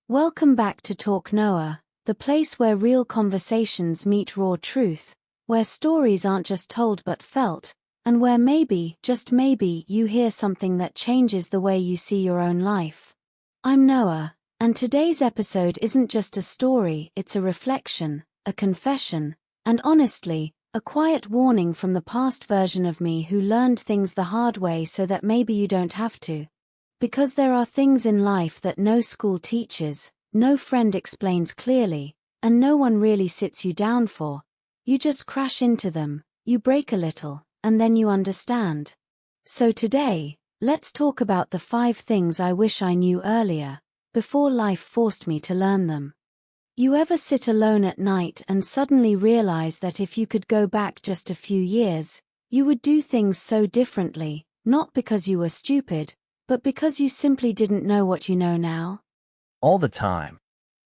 Welcome back to Talk Noah, the place where real conversations meet raw truth, where stories aren't just told but felt, and where maybe, just maybe, you hear something that changes the way you see your own life. I'm Noah, and today's episode isn't just a story, it's a reflection, a confession, and honestly, a quiet warning from the past version of me who learned things the hard way so that maybe you don't have to. Because there are things in life that no school teaches, no friend explains clearly, and no one really sits you down for. You just crash into them, you break a little, and then you understand. So today, let's talk about the 5 things I wish I knew earlier, before life forced me to learn them. You ever sit alone at night and suddenly realize that if you could go back just a few years, you would do things so differently, not because you were stupid, but because you simply didn't know what you know now? All the time.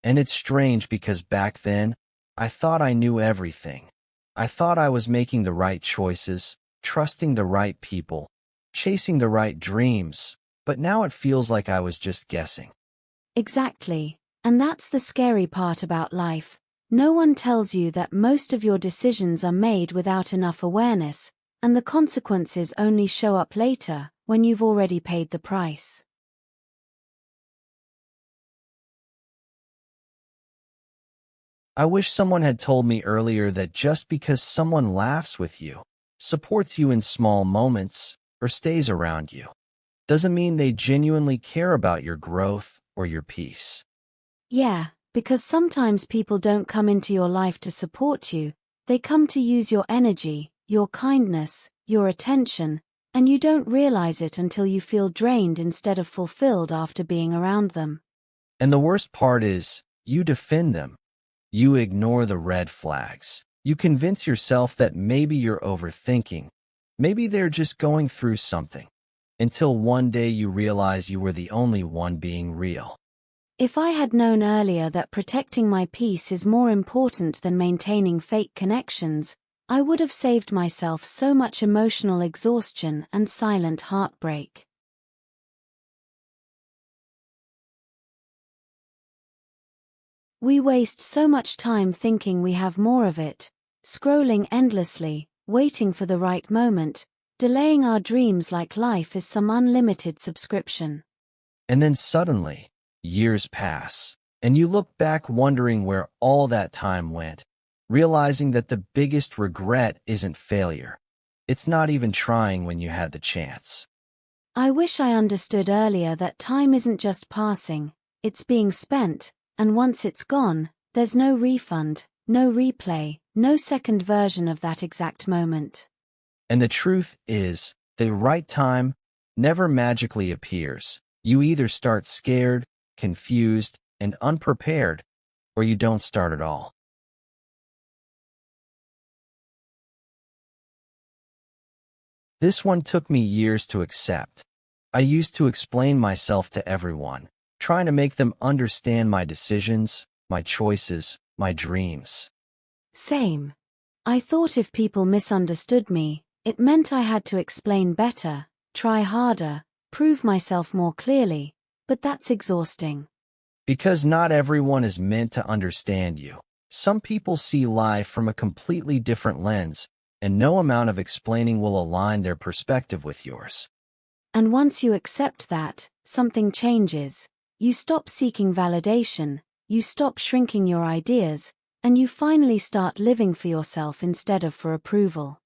And it's strange because back then, I thought I knew everything. I thought I was making the right choices, trusting the right people, chasing the right dreams, but now it feels like I was just guessing. Exactly. And that's the scary part about life. No one tells you that most of your decisions are made without enough awareness, and the consequences only show up later, when you've already paid the price. I wish someone had told me earlier that just because someone laughs with you, supports you in small moments, or stays around you, doesn't mean they genuinely care about your growth or your peace. Yeah, because sometimes people don't come into your life to support you, they come to use your energy, your kindness, your attention, and you don't realize it until you feel drained instead of fulfilled after being around them. And the worst part is, you defend them. You ignore the red flags. You convince yourself that maybe you're overthinking. Maybe they're just going through something. Until one day you realize you were the only one being real. If I had known earlier that protecting my peace is more important than maintaining fake connections, I would have saved myself so much emotional exhaustion and silent heartbreak. We waste so much time thinking we have more of it, scrolling endlessly, waiting for the right moment, delaying our dreams like life is some unlimited subscription. And then suddenly, years pass, and you look back wondering where all that time went, realizing that the biggest regret isn't failure. It's not even trying when you had the chance. I wish I understood earlier that time isn't just passing, it's being spent, and once it's gone, there's no refund, no replay, no second version of that exact moment. And the truth is, the right time never magically appears. You either start scared, confused, and unprepared, or you don't start at all. This one took me years to accept. I used to explain myself to everyone, trying to make them understand my decisions, my choices, my dreams. Same. I thought if people misunderstood me, it meant I had to explain better, try harder, prove myself more clearly, but that's exhausting. Because not everyone is meant to understand you. Some people see life from a completely different lens, and no amount of explaining will align their perspective with yours. And once you accept that, something changes. You stop seeking validation, you stop shrinking your ideas, and you finally start living for yourself instead of for approval.